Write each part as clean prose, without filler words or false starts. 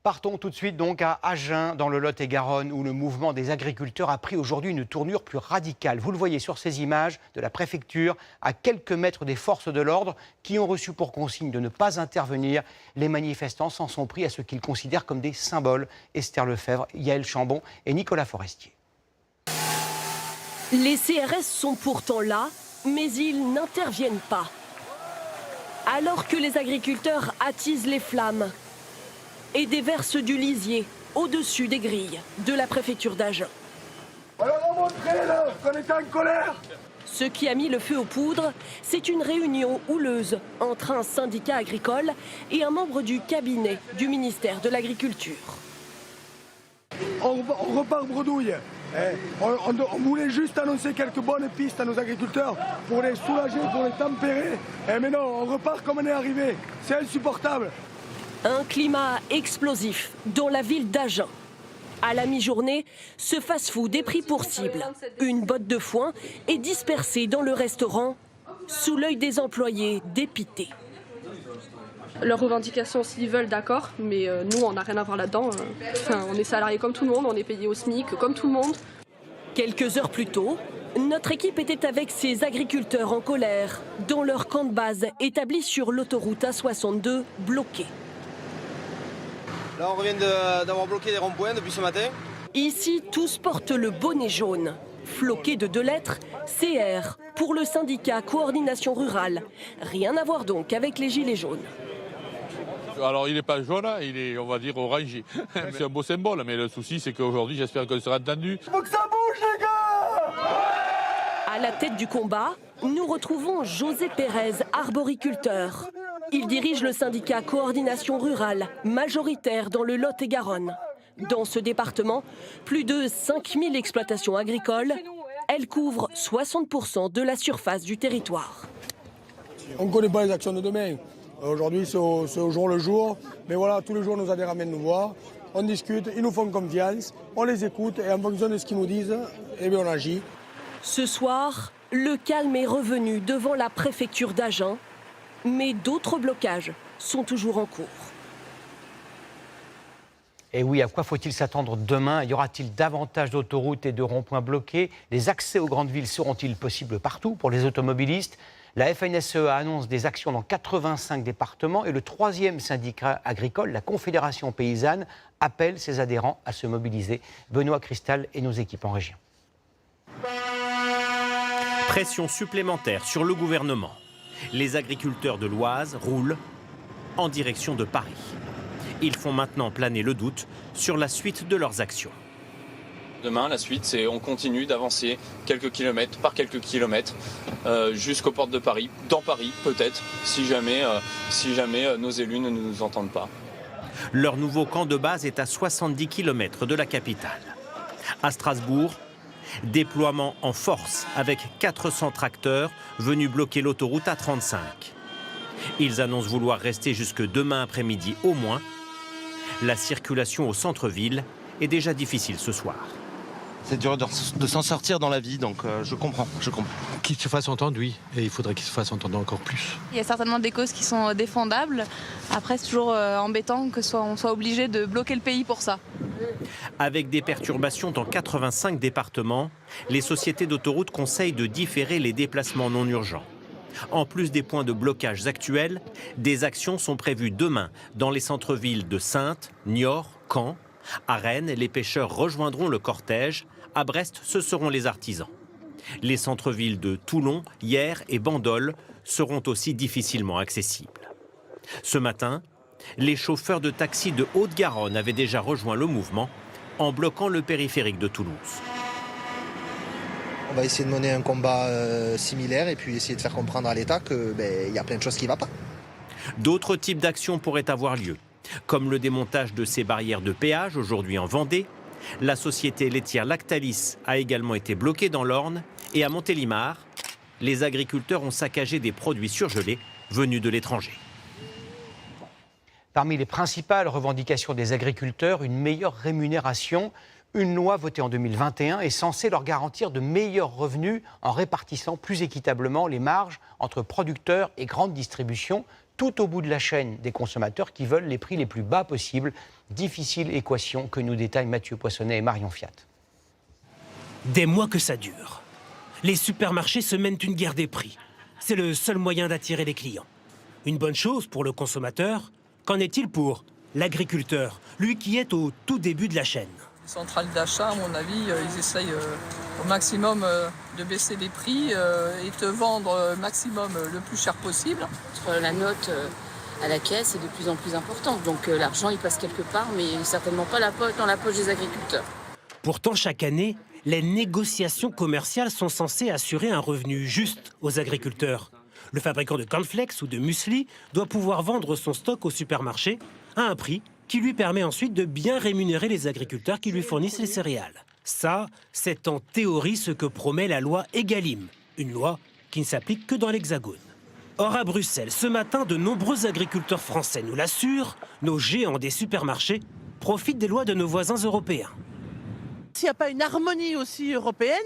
Partons tout de suite donc à Agen, dans le Lot-et-Garonne, où le mouvement des agriculteurs a pris aujourd'hui une tournure plus radicale. Vous le voyez sur ces images de la préfecture, à quelques mètres des forces de l'ordre, qui ont reçu pour consigne de ne pas intervenir. Les manifestants s'en sont pris à ce qu'ils considèrent comme des symboles. Esther Lefebvre, Yaël Chambon et Nicolas Forestier. Les CRS sont pourtant là, mais ils n'interviennent pas. Alors que les agriculteurs attisent les flammes et déversent du lisier au-dessus des grilles de la préfecture d'Agen. On leur a montré là qu'on était en colère. Ce qui a mis le feu aux poudres, c'est une réunion houleuse entre un syndicat agricole et un membre du cabinet du ministère de l'Agriculture. On repart bredouille. On voulait juste annoncer quelques bonnes pistes à nos agriculteurs pour les soulager, pour les tempérer. Mais non, on repart comme on est arrivé. C'est insupportable. Un climat explosif dans la ville d'Agen. À la mi-journée, ce fast-food est pris pour cible. Une botte de foin est dispersée dans le restaurant, sous l'œil des employés dépités. Leurs revendications, s'ils veulent, d'accord, mais nous, on n'a rien à voir là-dedans. On est salariés comme tout le monde, on est payés au SMIC comme tout le monde. Quelques heures plus tôt, notre équipe était avec ces agriculteurs en colère, dont leur camp de base établi sur l'autoroute A62 bloqué. Là, on revient d'avoir bloqué les ronds-points depuis ce matin. Ici, tous portent le bonnet jaune. Floqué de 2 lettres, CR, pour le syndicat Coordination Rurale. Rien à voir donc avec les gilets jaunes. Alors il n'est pas jaune, il est, on va dire, orangé. C'est un beau symbole, mais le souci c'est qu'aujourd'hui, j'espère qu'on sera entendu. Faut que ça bouge les gars. À la tête du combat, nous retrouvons José Pérez, arboriculteur. Il dirige le syndicat Coordination Rurale, majoritaire dans le Lot-et-Garonne. Dans ce département, plus de 5000 exploitations agricoles. Elles couvrent 60% de la surface du territoire. On ne connaît pas les actions de demain. Aujourd'hui, c'est au jour le jour. Mais voilà, tous les jours, nos adhérents viennent nous voir. On discute, ils nous font confiance, on les écoute et en fonction de ce qu'ils nous disent, eh bien, on agit. Ce soir, le calme est revenu devant la préfecture d'Agen. Mais d'autres blocages sont toujours en cours. Et oui, à quoi faut-il s'attendre demain? Y aura-t-il davantage d'autoroutes et de ronds-points bloqués? Les accès aux grandes villes seront-ils possibles partout pour les automobilistes? La FNSEA annonce des actions dans 85 départements et le 3e syndicat agricole, la Confédération paysanne, appelle ses adhérents à se mobiliser. Benoît Cristal et nos équipes en région. Pression supplémentaire sur le gouvernement. Les agriculteurs de l'Oise roulent en direction de Paris. Ils font maintenant planer le doute sur la suite de leurs actions. Demain, la suite, c'est on continue d'avancer quelques kilomètres par quelques kilomètres jusqu'aux portes de Paris, dans Paris peut-être, si jamais nos élus ne nous entendent pas. Leur nouveau camp de base est à 70 km de la capitale. À Strasbourg, déploiement en force avec 400 tracteurs venus bloquer l'autoroute A35. Ils annoncent vouloir rester jusque demain après-midi au moins. La circulation au centre-ville est déjà difficile ce soir. C'est dur de s'en sortir dans la vie, donc je comprends. Qu'il se fasse entendre, oui, et il faudrait qu'il se fasse entendre encore plus. Il y a certainement des causes qui sont défendables. Après, c'est toujours embêtant qu'on soit obligé de bloquer le pays pour ça. Avec des perturbations dans 85 départements, les sociétés d'autoroutes conseillent de différer les déplacements non urgents. En plus des points de blocage actuels, des actions sont prévues demain dans les centres-villes de Saintes, Niort, Caen. À Rennes, les pêcheurs rejoindront le cortège. À Brest, ce seront les artisans. Les centres-villes de Toulon, Hyères et Bandol seront aussi difficilement accessibles. Ce matin, les chauffeurs de taxi de Haute-Garonne avaient déjà rejoint le mouvement en bloquant le périphérique de Toulouse. On va essayer de mener un combat similaire et puis essayer de faire comprendre à l'État qu'il y a plein de choses qui ne vont pas. D'autres types d'actions pourraient avoir lieu, comme le démontage de ces barrières de péage aujourd'hui en Vendée. La société laitière Lactalis a également été bloquée dans l'Orne et à Montélimar, les agriculteurs ont saccagé des produits surgelés venus de l'étranger. Parmi les principales revendications des agriculteurs, une meilleure rémunération. Une loi votée en 2021 est censée leur garantir de meilleurs revenus en répartissant plus équitablement les marges entre producteurs et grandes distributions. tout au bout de la chaîne des consommateurs qui veulent les prix les plus bas possibles. Difficile équation que nous détaillent Mathieu Poissonnet et Marion Fiat. Des mois que ça dure. Les supermarchés se mènent une guerre des prix. C'est le seul moyen d'attirer les clients. Une bonne chose pour le consommateur. Qu'en est-il pour l'agriculteur, lui qui est au tout début de la chaîne? Les centrales d'achat, à mon avis, ils essayent au maximum de baisser les prix et de vendre au maximum le plus cher possible. La note à la caisse est de plus en plus importante, donc l'argent il passe quelque part, mais certainement pas dans la poche des agriculteurs. Pourtant, chaque année, les négociations commerciales sont censées assurer un revenu juste aux agriculteurs. Le fabricant de cornflakes ou de muesli doit pouvoir vendre son stock au supermarché à un prix qui lui permet ensuite de bien rémunérer les agriculteurs qui lui fournissent les céréales. Ça, c'est en théorie ce que promet la loi Egalim, une loi qui ne s'applique que dans l'Hexagone. Or, à Bruxelles, ce matin, de nombreux agriculteurs français nous l'assurent, nos géants des supermarchés profitent des lois de nos voisins européens. S'il n'y a pas une harmonie aussi européenne,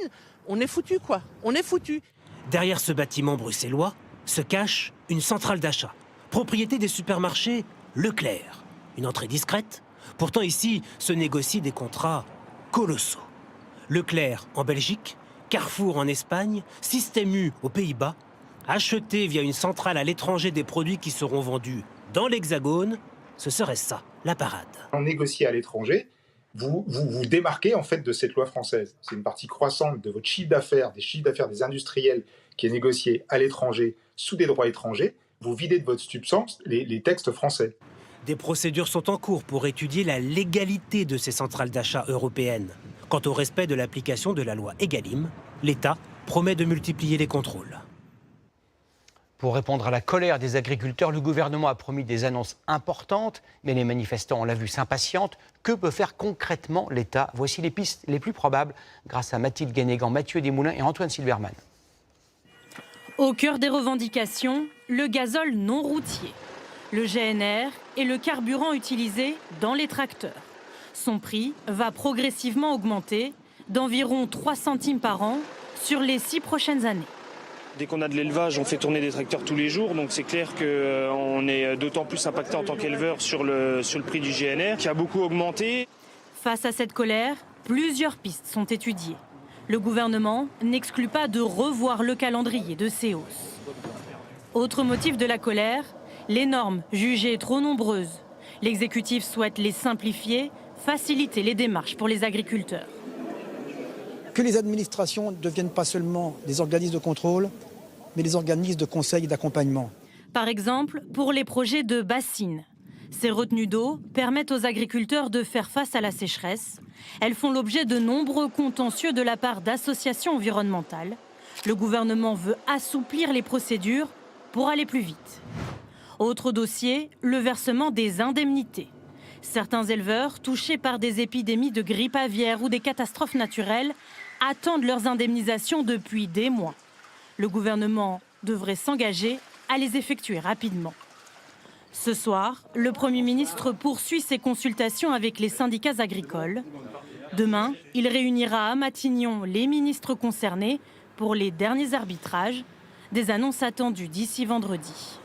on est foutu, quoi. On est foutu. Derrière ce bâtiment bruxellois se cache une centrale d'achat, propriété des supermarchés Leclerc. Une entrée discrète. Pourtant ici se négocient des contrats colossaux. Leclerc en Belgique, Carrefour en Espagne, Système U aux Pays-Bas. Acheter via une centrale à l'étranger des produits qui seront vendus dans l'Hexagone, ce serait ça, la parade. On négocie à l'étranger, vous démarquez en fait de cette loi française. C'est une partie croissante de votre chiffre d'affaires, des chiffres d'affaires des industriels qui est négocié à l'étranger sous des droits étrangers. Vous videz de votre substance les textes français. Des procédures sont en cours pour étudier la légalité de ces centrales d'achat européennes. Quant au respect de l'application de la loi Egalim, l'État promet de multiplier les contrôles. Pour répondre à la colère des agriculteurs, le gouvernement a promis des annonces importantes, mais les manifestants, on l'a vu, s'impatientent. Que peut faire concrètement l'État? Voici les pistes les plus probables grâce à Mathilde Guénégan, Mathieu Desmoulins et Antoine Silberman. Au cœur des revendications, le gazole non routier, le GNR et le carburant utilisé dans les tracteurs. Son prix va progressivement augmenter d'environ 3 centimes par an sur les 6 prochaines années. Dès qu'on a de l'élevage, on fait tourner des tracteurs tous les jours, donc c'est clair qu'on est d'autant plus impacté en tant qu'éleveur sur le prix du GNR, qui a beaucoup augmenté. Face à cette colère, plusieurs pistes sont étudiées. Le gouvernement n'exclut pas de revoir le calendrier de ces hausses. Autre motif de la colère, les normes jugées trop nombreuses. L'exécutif souhaite les simplifier, faciliter les démarches pour les agriculteurs. Que les administrations ne deviennent pas seulement des organismes de contrôle, mais des organismes de conseil et d'accompagnement. Par exemple, pour les projets de bassines. Ces retenues d'eau permettent aux agriculteurs de faire face à la sécheresse. Elles font l'objet de nombreux contentieux de la part d'associations environnementales. Le gouvernement veut assouplir les procédures pour aller plus vite. Autre dossier, le versement des indemnités. Certains éleveurs, touchés par des épidémies de grippe aviaire ou des catastrophes naturelles, attendent leurs indemnisations depuis des mois. Le gouvernement devrait s'engager à les effectuer rapidement. Ce soir, le Premier ministre poursuit ses consultations avec les syndicats agricoles. Demain, il réunira à Matignon les ministres concernés pour les derniers arbitrages. Des annonces attendues d'ici vendredi.